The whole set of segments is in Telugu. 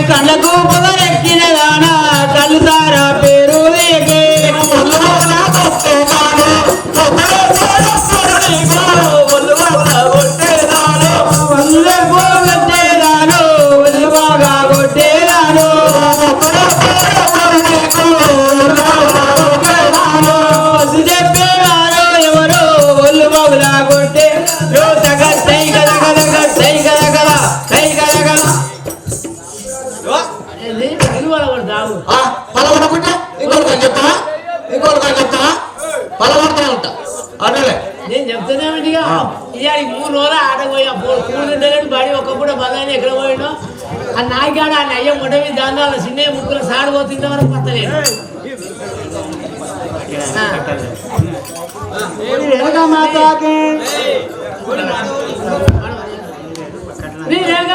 కళ్ళకు పొగరెక్కిన దానా కళ్ళు సారా పేరు నేను చెప్తానేమిటిగా ఇవాళ 3 రోజులు ఆడపోయా కూర్చుంటే బడి ఒకప్పుడు బలాన్ని ఎక్కడ పోయినా ఆ నాయకాడ ఆ అయ్య ముడవి దాంట్లో చిన్న ముగ్గురు సాడిపోతుంటే వరకు పత్తలేదు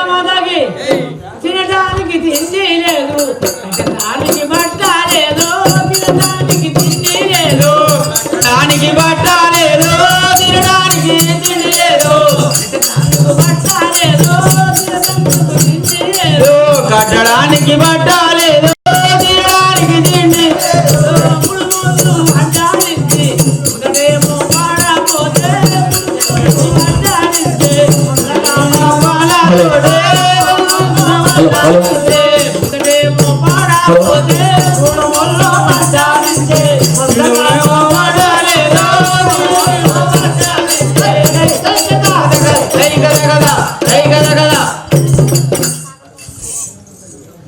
మాతాకి తినడానికి తిండి లేదు దానికి బట్ట లేదు తినడానికి తిండి లేదు దానికి బట్ట లేదు తినడానికి తిండి లేదు బట్ట లేదు తినడానికి లేదు కట్టడానికి బట్ట లేదు తినడానికి తిండి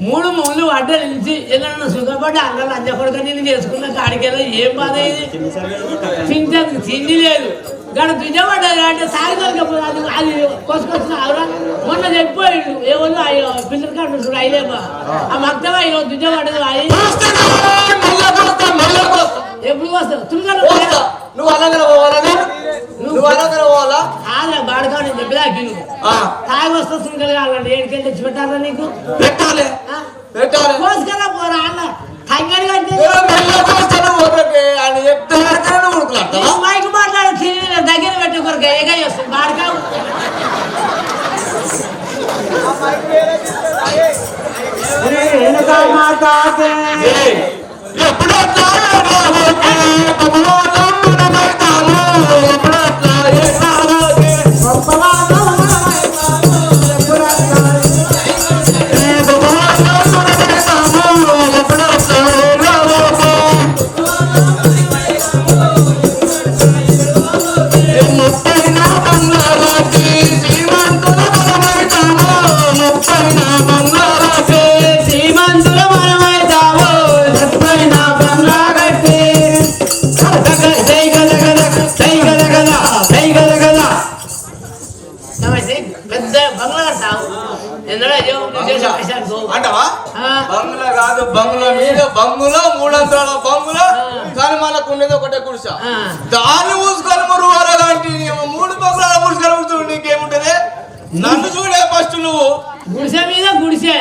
మూడు ముళ్ళు అడ్డలు ఇచ్చి ఏదన్నా సుఖపడి అల్లం లంచకొడక నేను చేసుకున్న కాడికెళ్ళి ఏం బాధ ఇది పింఛన్ తిండి లేదు గడ పింఛపడ్డది అంటే సాగిపోయి అది కోసుకొచ్చిన అవరా మొన్న చెప్పిపోయాడు ఏమన్నా పిల్లల కాడ చూడు అయిలేమా ఆ మక్తవా ఈరోజు పింఛపడ్డది అయి ఎప్పుడు వస్తావు తులగలు నువ్వు అనగల పోవాలా నువ్వు అనగల పోవాలా ఆదా బాడకా నేను చెప్పేదాకి తాగి వస్తా తులగలు కావాలంటే ఏడికెళ్ళి తెచ్చి పెట్టాలా నీకు పెట్టాలి పెట్టాలి కోసుకెళ్ళా పోరా అన్న కంగారు మైక్ మాట్లాడే దగ్గర పెట్టి ఒకరికి ఏగా చేస్తుంది బాడకా అంటవా బంగ్లా కాదు బంగ్లా మీద బంగులో 3 అంతరాల బంగులో కానీ మనకు ఉండేది ఒకటే గుడిసె దాన్ని మూసుకొని మరువాలంటే 3 బంగ్లాల మూసుకొని కూర్చుంటే నీకేముంటది నన్ను చూడే ఫస్ట్ నువ్వు గుడిసె మీద గుడిసె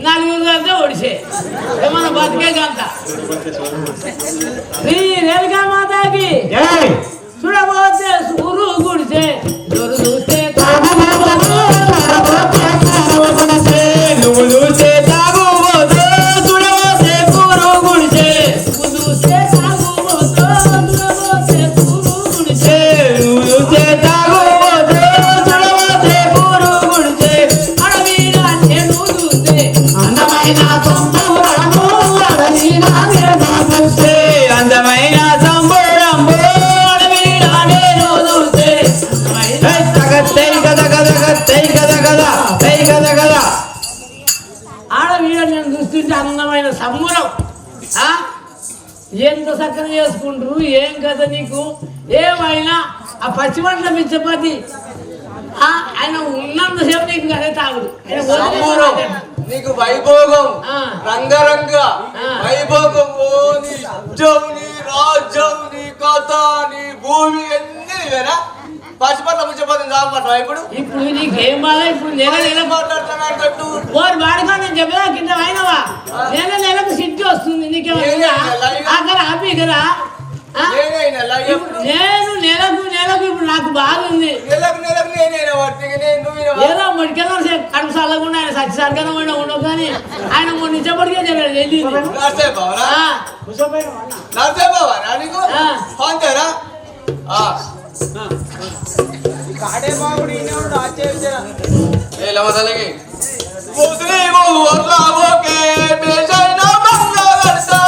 4 అంతా ఒడిసే మన బతికే గంట రేణుకా మాతాకి చూడబోతే సూరు గుడిసే దొరు చూస్తే నువ్వు చూస్తే తాగుబోతో చూడబోతే కూరు గుడిసే చూస్తే తాగుబోతో చూడబోతే కూరు గుడిసే నువ్వు చూస్తే తాగుబోతో చూడబోతే కూరు గుడిసే అడవిన నేను చూస్తే అందమైన సంబురము అడవిన నేను చూస్తే అందమైన సంబురము అడవిన నేను చూస్తే ఆడవీడ నేను చూస్తుంటే అందమైన సంబరం ఎంత చక్కగా చేసుకుంటారు ఏం కదా నీకు ఏమైనా ఆ పచ్చిమంటల మించపతి ఆయన ఉన్నంతసేపు నీకు అదే తాగుడు నీకు వైభోగం రంగరంగ వైభోగం నీ ఇజ్జం నీ రాజ్యం నీ కథ నీ భూమి అన్ని ఇవేనా పచ్చిపట్ల ముచ్చపోతుంది చాపట్ల ఇప్పుడు నీకేం బాగా ఇప్పుడు నెల మాట్లాడుతున్నట్టు వాడు వాడుకో నేను చెప్పదా కింద అయినవా నెలకు సిట్టి వస్తుంది నీకేమన్నా అక్కడ ఆపి కదా ఆ? నేనైనా లైవ్ ఎప్పుడు? నేను నెలకు ఇప్పుడు నాకు బాగుంది. నెలకు నేనైనా వాటికి నువ్వు వినవా? ఏదో మొడికెళ్ళి కడుపు చల్లకుండా ఆయన సత్యసారికైనా పోయినా ఉండవు కానీ ఆయన మొన్న ఇచ్చప్పటికే చెప్పాడు వెళ్ళి. నర్సే బావరా? నర్సే బావరా నీకు? అంతేరా? ఏ లవదలకి ముస్లిము వర్లావోకే బేజైనా బంగ్లా గడతా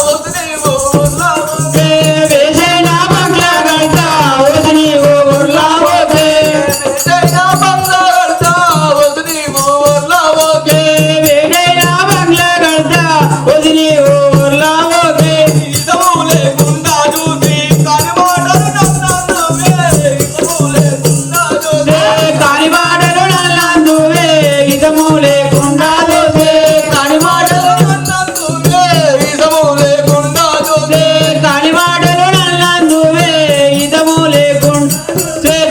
ముస్లిము వర్లావోకే బేజైనా బంగ్లా గడతా ముస్లిము వర్లావోకే బేజైనా బంగ్లా గడతా ముస్లిము వర్లావోకే బేజైనా బంగ్లా గడతా ముస్లిము వర్లావోకే ఇదము లేకుండా చూసి కనుమాటలు నన్నువే ఇదము లేకుండా చూసి కానివాడలు నల్లందువే ఇదము లేకుండా చూసే కానివాడలు నన్నువే ఇదము లేకుండా చూసి కానివాడలు నల్లందువే ఇదము లేకుండా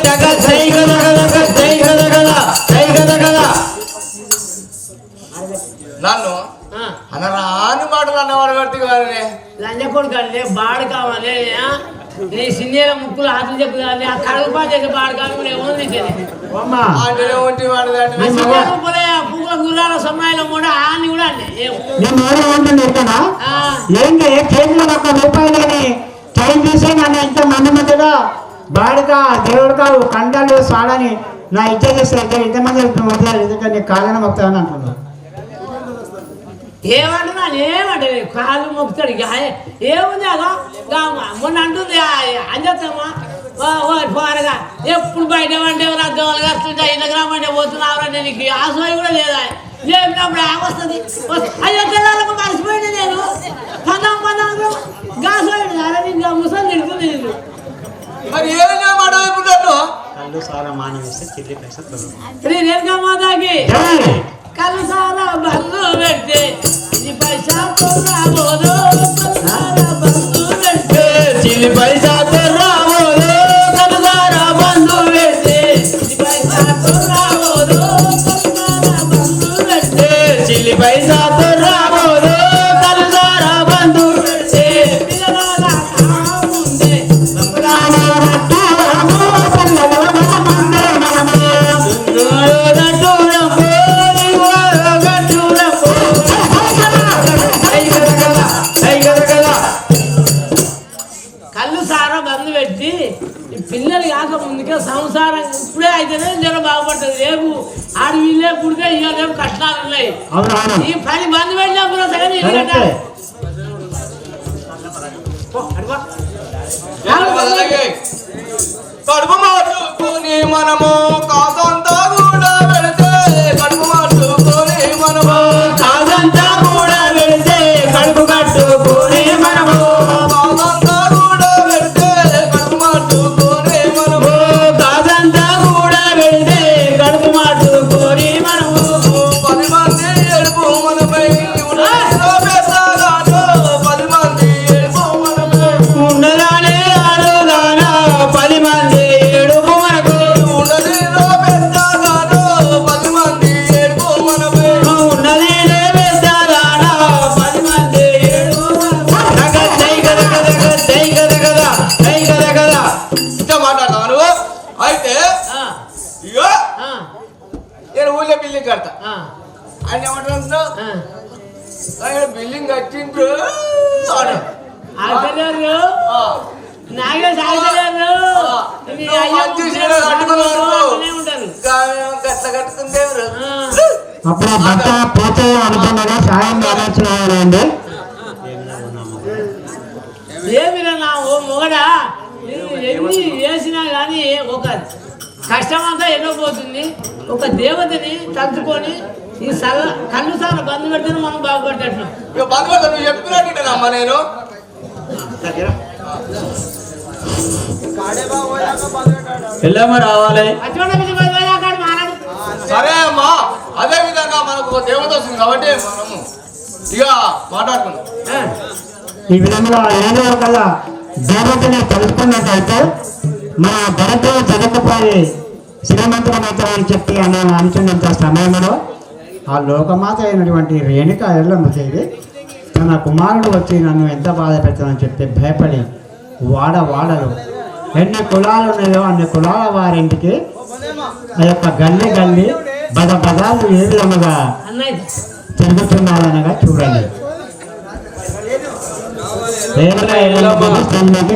తగ సై గద గద సై గద గద సై గద గద నన్ను అనరాని మాటలు అన్నవాడు కట్టి కానీ లంజ కొడుకు అంటే బాడు కావాలి నీ సిన్నేల ముక్కులు ఆటలు చెప్పు కానీ ఆ కడుపు చేసే బాడు కావాలి ఏముంది అమ్మా అంటే ఒంటి వాడదంటే పువ్వుల గుర్రాల సమ్మాయిలో కూడా ఆని కూడా అండి నేను ఎవరు ఉంటుంది ఎక్కడా ఏంటి చేతిలో ₹1 చైన్ చూసే నన్ను ఇంత మంది మధ్యలో బాడుగా దేవుడు కావు కండలు సాడని నా ఇచ్చే చేస్తే ఇంతమంది మధ్యలో ఎందుకంటే కాళ్ళని మొక్తానని అంటున్నాను ఏమంటున్నా ఏమంటే కాళ్ళు మొక్కుతాడు ఇక ఏముంది అదో మొన్న అంటుంది అంజత్తమ్మా పోరగా ఎప్పుడు బయట అంటే రద్దవాళ్ళు వస్తుంటా ఇంత గ్రామంటే పోతున్నావు నీకు ఆశయం కూడా లేదా లేపినప్పుడు వస్తుంది అయ్యో తెల్లాలకు మర్చిపోయింది నేను పందాం గాసు ఇంకా ముసలి తిడుతుంది నేను మరి ఏమైనా మాట ఇప్పుడు నన్ను కళ్ళు సారా మానవేస్తే చిల్లి పైసలు రేణుకా మాతాకి కళ్ళు సారా బంధు పెడితే ఇది పైసా రాబోదు బంధు పెడితే చిల్లి పైసా రాబోదు కళ్ళు సారా బంధు పెడితే ఇది పైసా రాబోదు బంధు పెడితే చిల్లి పైసా రాబోదు కళ్ళు సారా బంధు పెడితే పిల్లల ముందే కళ్ళు సారా బంధు పెట్టి ఈ పిల్లలు కాక ముందుకే సంసారం ఇప్పుడే అయితేనే జనం బాగుపడుతుంది రేపు ఆడు వీళ్ళే పుడితే ఇక రేపు కష్టాలు ఉన్నాయి ఈ పని బంధు పెట్టినప్పుడు సగం ఎందుకంటే కడుపు మార్చుకొని మనము కాసంతా కూడా పెడితే కడుపు మార్చుకొని మనము కాదంతా కూడా వెళితే కడుపు కట్టుకుని మనము కాసంతా కూడా పెడితే కడుపు మార్చుకొని మనము కాదంతా కూడా వెళితే కడుపు మాటుకొని మనము 10 మంది ఏడుపు మనపై ఉన్నదో పెద్దగానో 10 మంది ఏడుపు మనపై ఉండగానే ఆడుగాన 10 మంది ఏడుపు మనకు ఉన్నదిలో పెద్దగానో 10 మంది ఏడుపు మనపై ఉన్నది పెద్దగాన 10 మంది ఏడుపు మనకు దై గద గద దై గద గద దై గద గద ఇంత మాట్లాడతావా నువ్వు అయితే ఇగో నేను ఊళ్ళో బిల్డింగ్ కడతా ఆయన ఏమంటున్నావు ఆయన బిల్డింగ్ కట్టిండ్రు ఆడలేరు నాగే సాగలేరు ఉంటారు గట్ల కట్టుకుందేవరు అప్పుడు భర్త పోతే అనుకున్నాగా సాయం ఆలోచనండి ఏమిరా నా ఓ మొగడా ఎన్ని చేసినా కానీ ఒక కష్టం అంతా ఎన్నో పోతుంది ఒక దేవతని తలుచుకొని ఈ కళ్ళు సార్ బంద్ పెడితేనే మనం బాగుపడతాడు ఇక బంధువులు నువ్వు చెప్పుకున్నట్టు నేను ఎల్లమ్మ రావాలి మారాడు సరే అమ్మా అదే విధంగా మనకు ఒక దేవత వస్తుంది కాబట్టి మనము ఇక మాట్లాడుకున్నాం ఈ విధంగా ఏదో కదా దేవతని తెలుసుకున్నట్టయితే మన భరత జగత్తుపై శ్రీమంతుడమవుతామని చెప్పి అనుకున్నంత సమయంలో ఆ లోకమాత అయినటువంటి రేణుక ఎల్లమ్మ దేవి తన కుమారుడు వచ్చి నన్ను ఎంత బాధ పెడతానని చెప్పి భయపడి వాడలు ఎన్ని కులాలు ఉన్నాయో అన్ని కులాల వారింటికి ఆ యొక్క గల్లీ బదాలు ఏ విధముగా అన్నయ్య తిరుగుతున్నారనగా చూడండి.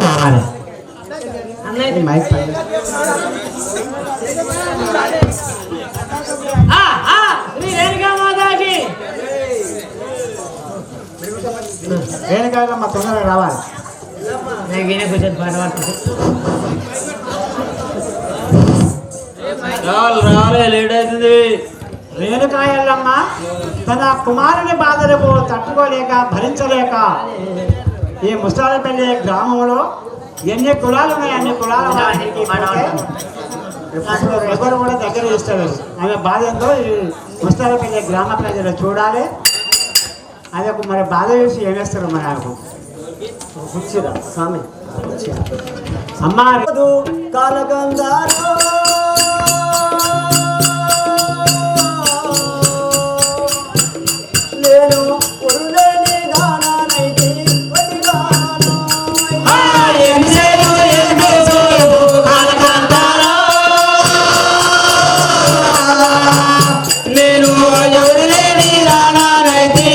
రావాలి అన్నయ్య మైక్ పైన. శ్రీ రేణుకా మాతాకి రేణుకాయలమ్మ తొందరగా రావాలి. నాకు ఈయన కూర్చొని పాట పాడుతుంది. రాలే లేట్ అవుతుంది. రేణుకాయలమ్మ తన కుమారుని బాధలకు తట్టుకోలేక భరించలేక ఈ ముస్తాలపల్లి గ్రామంలో ఎన్ని కులాలు ఉన్నాయి అన్ని కులాల వారికి అసలు ఎవరు కూడా దగ్గర ఇస్తారు. ఆమె బాధ ఏందో ఈ ముస్తాలపల్లి గ్రామ ప్రజలు చూడాలి. అది ఒక మరి బాధ చేసి ఏమేస్తారు మరి ఆమెకు కూర్చురా స్వామి అమ్మా కాలగంధారో నేను ఉరులేని గానానైతే వదిలాను నేను ఎవరిలేని రానానైతే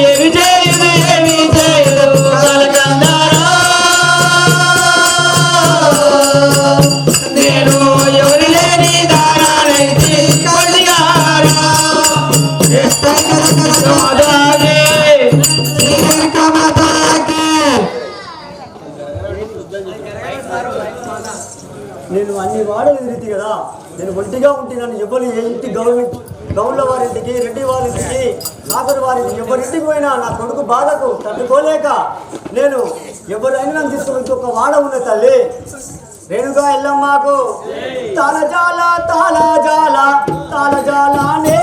ఏమి చేయదు ఏమి చేయదు కలకందారా నేను ఎవరి లేని దారానైతే కొద్దిగారా నేను అన్ని వాడలు తిరిగి కదా నేను ఒంటిగా ఉంటే నన్ను ఎవరు ఏ ఇంటి గౌళ్ళ వారింటికి రెడ్డి వారింటికి నాగరు వారింటికి ఎవరింటికి పోయినా నా కొడుకు బాధకు తట్టుకోలేక నేను ఎవరైనా నన్ను తీసుకుని ఇంకొక వాడ ఉన్న తల్లి రేణుగా ఎల్లమ్మకు తాళజాల తాళజాల తాళజాలనే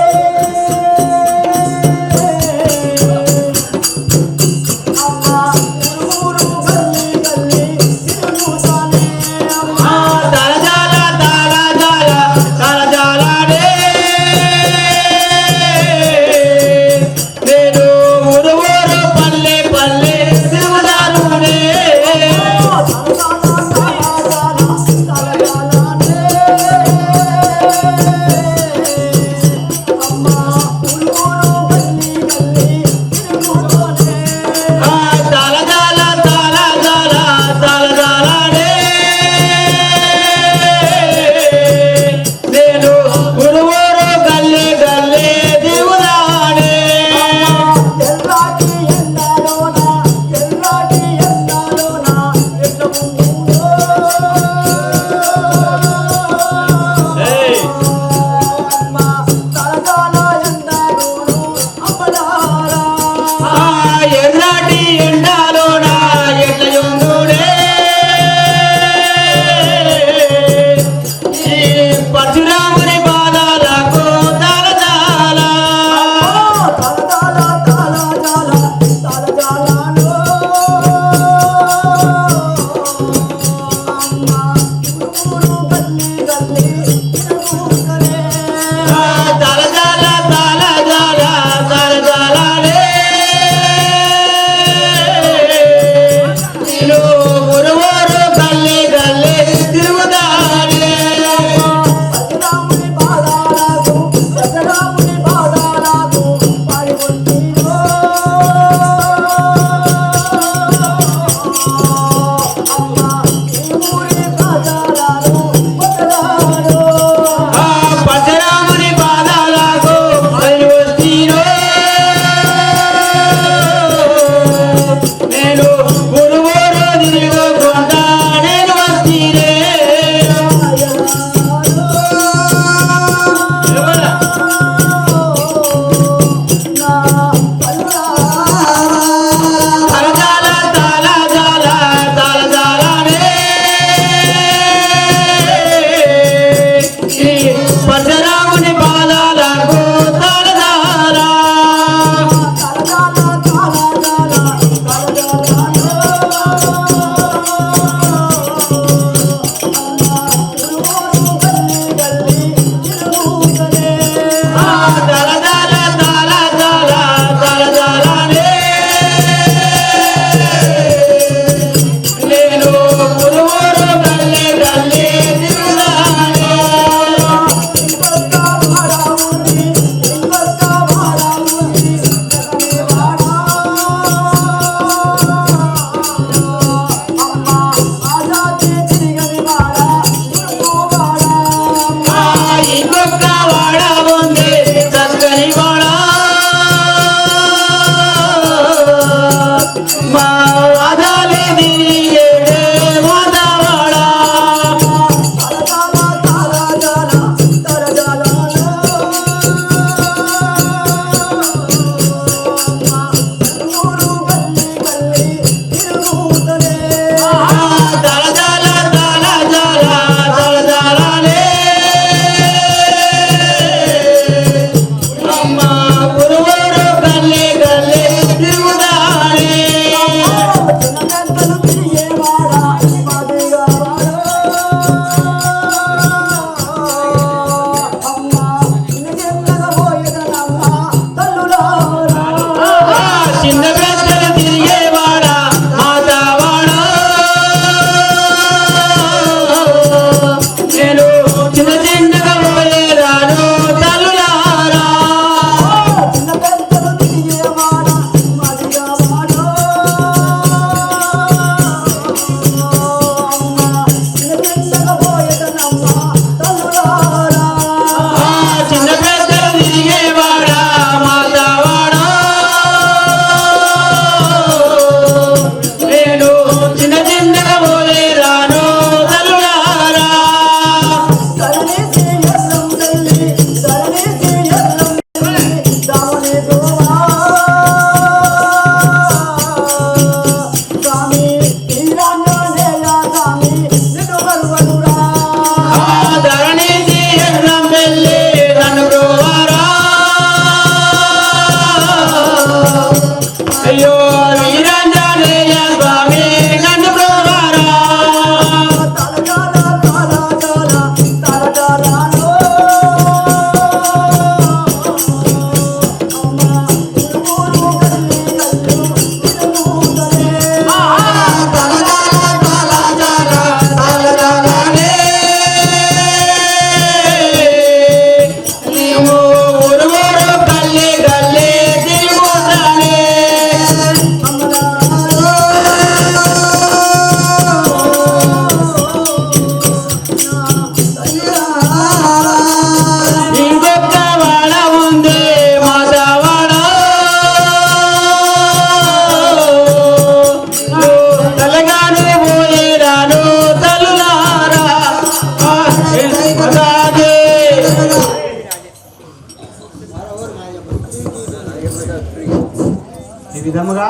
ఈ విధముగా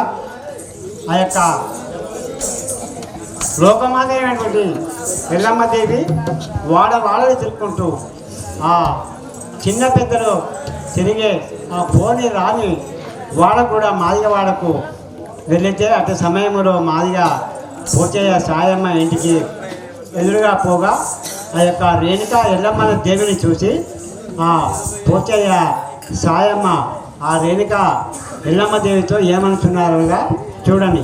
ఆ యొక్క లోకమాత అయినటువంటి ఎల్లమ్మదేవి వాడవాడలు తిరుక్కుంటూ ఆ చిన్న పెద్దలు తిరిగే ఆ పోని రాని వాడ కూడా మాదిగ వాడకు వెళ్ళితే అటు సమయంలో మాదిగ పోచయ్య సాయమ్మ ఇంటికి ఎదురుగా పోగా ఆ యొక్క రేణుక ఎల్లమ్మ దేవిని చూసి ఆ పోచయ్య సాయమ్మ ఆ రేణుక ఎల్లమ్మ దేవితో ఏమనుకున్నారుగా చూడండి.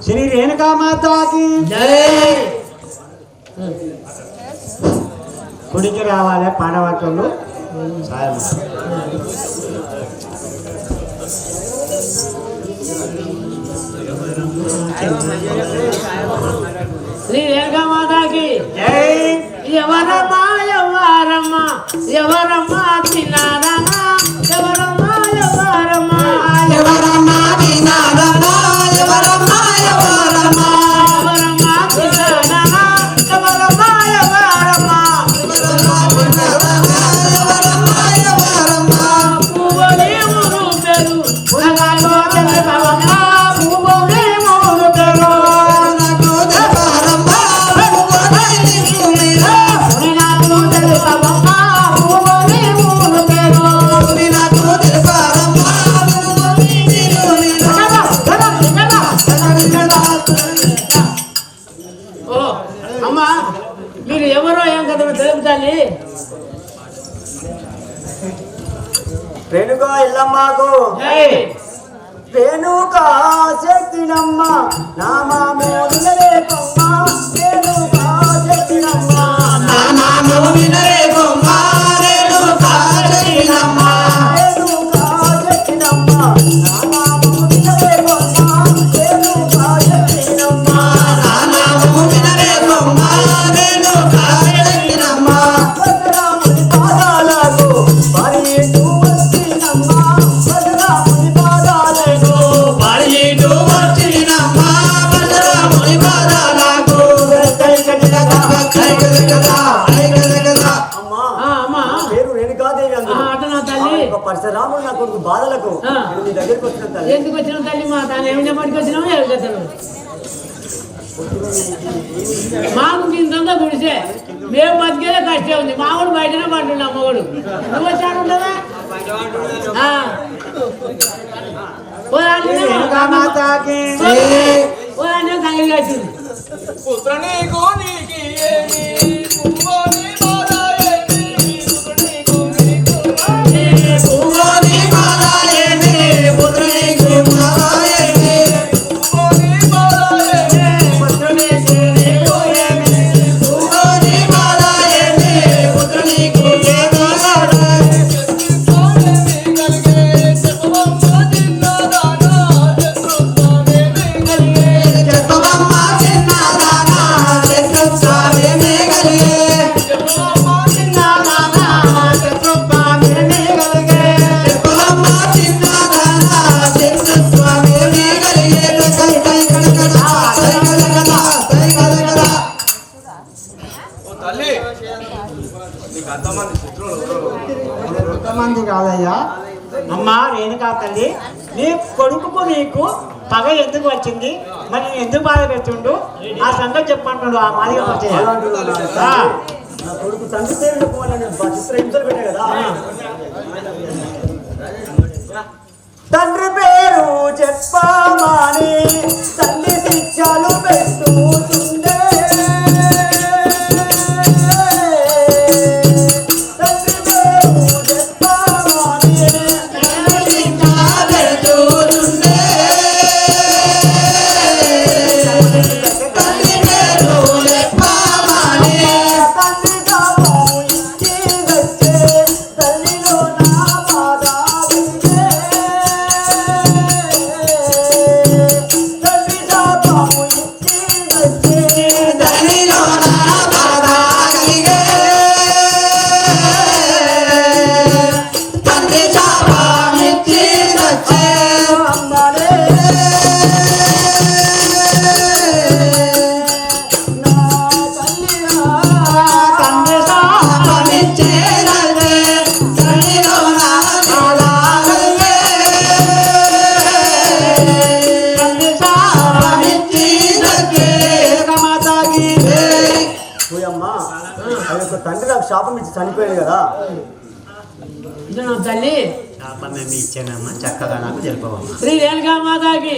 శ్రీ రేణుకామాతకి కుడికి రావాలి పాడవాళ్ళు సాయమ్మ. శ్రీ రేణుకామాతకి ఎవరమ్మా ఎవరమ్మా ఎవరమ్మా తిన్నారనా ఎవరమ్మా ఎవరమ్మా ఎవరమ్మా వినారనా ఎవరమ్మా ఎవరమ్మా ఎవరమ్మా తిన్నారనా ఎవరమ్మా ఎవరమ్మా పువ్వులే ఊరు పేరు పునగాలో తెలుపవమ్మా పువ్వులే ఊరు పేరు ఓ అమ్మా మీరు ఎవరో ఏం కదా తెలుపుతాలి. రేణుక ఎల్లమ్మకు రేణుక శక్తినమ్మ నామాము వినరేకమ్మ రేణుక శక్తినమ్మ నామాము వినరేకమ్మ రేణుక శక్తినమ్మ రేణుక శక్తినమ్మ నామాము వినరేకమ్మ రేణుక శక్తినమ్మ నామాము వినరేకమ్మ రేణుక శక్తినమ్మ పరశురాముని పాదాలకు పరిగెత్తు వచ్చినమ్మ పరశురాముని పాదాలకు పరిగెత్తు వచ్చినమ్మ పరశురాముని పాదాలకు అమ్మా అమ్మా పేరు రేణుకాదేవి అందరూ అట నా తల్లి పరశురాముడు నా కొడుకు బాధలకు నేను నీ దగ్గరికి వచ్చిన తల్లి ఎందుకు వచ్చిన తల్లి మా తాను ఏమైనా పడికి వచ్చినావు ఏమి కథలు మాకు ఇంతంతా గుడిసే మేము బతికేదే కష్టం ఉంది మామూలు బయటనే పడుతుండే అమ్మగడు నువ్వు వచ్చాడు ఉండదా సంగతి కట్టింది పుత్ర నీకు నీకి ఏమి పువ్వుని బాధ ఏమి పుత్ర నీకు నీకు పువ్వుని బాధ ఏమి పువ్వుని బాధ ఏమి పుత్ర నీకు పువ్వుని బాధ ఏమి పుత్ర నీకు చెప్పవమ్మ చిన్నదానా శత్రుత్వాలేమి కలిగే చెప్పవమ్మ చిన్నదానా శత్రుత్వాలేమి కలిగే చెప్పవమ్మ చిన్నదానా శత్రుత్వాలేమి కలిగే కై కై కడకడా కై కడకడా కై కడకడా. ఓ తల్లి నీకు అంతమంది శత్రువులు ఎంతమంది కాదయ్యా అమ్మా రేణుకా తల్లి నీ కొడుకుకు నీకు పగ ఎందుకు వచ్చింది మరి నేను ఎందుకు బాధ పెడుతుండు ఆ సంగతి చెప్పంటున్నాడు ఆ మాదిగ వచ్చే నా కొడుకు తండ్రి పేరు చెప్పుకోవాలని చిత్ర హింసలు పెట్టా కదా తండ్రి పేరు చెప్పమాని తల్లి శిక్షలు పెట్టుతుండే తండ్రి పేరు చెప్పమాని తండ్రి కాపు ఇంటి వచ్చే తల్లిలో నా బాధ వింటే తండ్రి నాకు శాపం ఇచ్చి చనిపోయాడు కదా. ఇది నా తల్లి శాపమేమి ఇచ్చానమ్మా, చక్కగా నాకు తెలుపవమ్మా. శ్రీ రేణుకా మాతాకి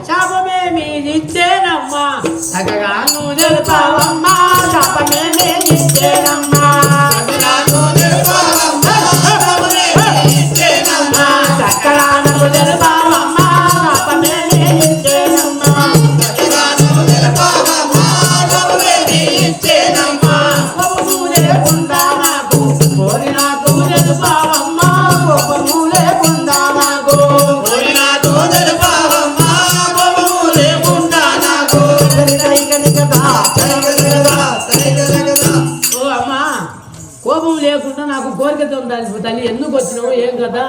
శాపమేమి ఇచ్చేనమ్మా, చక్కగా నువ్వు తెలుపావమ్మా. శాపమేమి ఇచ్చేనమ్మా, చక్కగా నువ్వు తెలుపావమ్మా. చక్కగా నువ్వు తెలుపావమ్మా. శాపమేమి ఇచ్చేనమ్మా, చక్కగా నువ్వు తెలుపావమ్మా. శాపమేమి ఇచ్చేనమ్మా. కోపము లేకుండా నాకు కోరి నాకు తెలుపావమ్మా. కోపము లేకుండా నాకు కోరి నాకు తెలుపావమ్మా. కోపము లేకుండా నాకు ఓ అమ్మా, కోపం లేకుండా నాకు కోరికతో ఉండాలి తల్లి. ఎందుకు వచ్చినావు, ఏం కదా,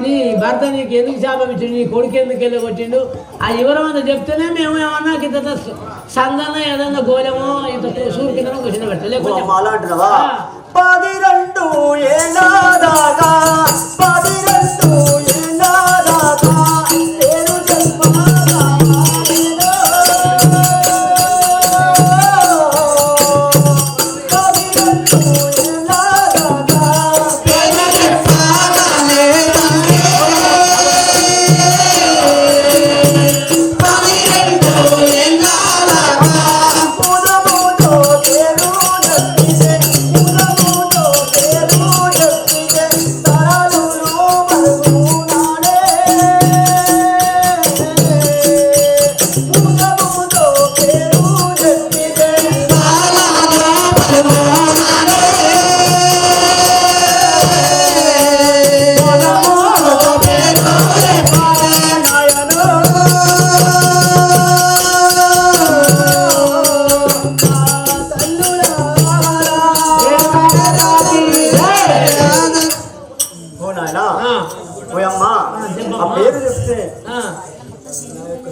నీ భర్త నీకు ఎందుకు శాపం ఇచ్చిండు, నీ కొడుకు ఎందుకు వెళ్ళగొచ్చిండు, ఆ వివరం అంతా చెప్తేనే మేము ఏమన్నా ఇంత సందన ఏదన్నా గోలమో ఇంత సూరు కింద వచ్చిన పెట్టలేకపోతే అలా అంటున్నావా? 12 ఏళ్ళ దాకా 12 ఏళ్ళ దాకా నేను జన్మదాకా 12 ఏళ్ళ దాకా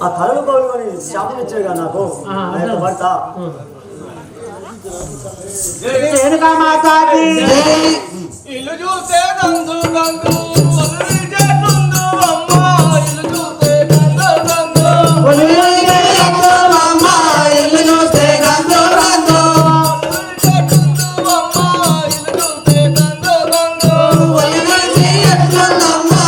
ఆ తలలు బాగు అని శాపం ఇచ్చాడుగా నాకు నా యొక్క భర్త. రేణుకా మాతాకి ఇల్లు చూస్తే గంగు గంగు వదిలిచేటుందు అమ్మా. ఇల్లు చూస్తే గంగు గంగు వదిలిచేటుందు అమ్మా. ఇల్లు చూస్తే గంగు గంగు వదిలిచేటుందు అమ్మా. ఇల్లు చూస్తే గంగు గంగు వదిలిచేటుందు అమ్మా.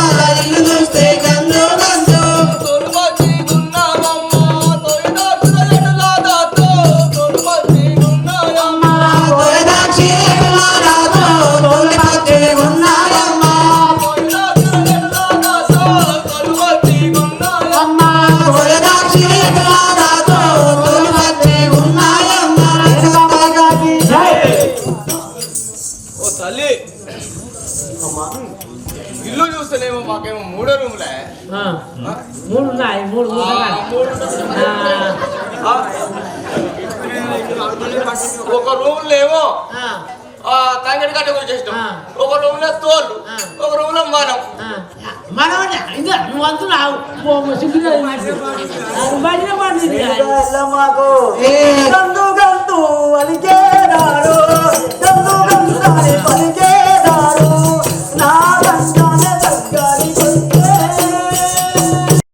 ఇల్లు చూస్తే గంగు గంగు తోలుమతి గున్నావమ్మా. తోయదాచుల ఎటులా దాతో తోలుమతి గున్నాయమ్మా. తోయదాచి ఎటులా దాతో తోలుమతి గున్నాయమ్మా. తోయదాచుల ఎటులా దాతో తోలుమతి గున్నాయమ్మా. తోయదాచి ఎటులా దాతో తోలుమతి గున్నాయమ్మా. ఓ తల్లి, ఇల్లు చూస్తేనేమో మాకేమో 3 రూములే. 3 ఉన్నాయి, 3 ఒక రూమ్ లేమో తంగడి కట్ట గురించి చేసినాం. ఒక రూమ్ లో తోలు, ఒక రూమ్ లో మనం. మనం ఇంకా నువ్వు అంటున్నావు ఎల్లమ్మకు గందు గందు అలికే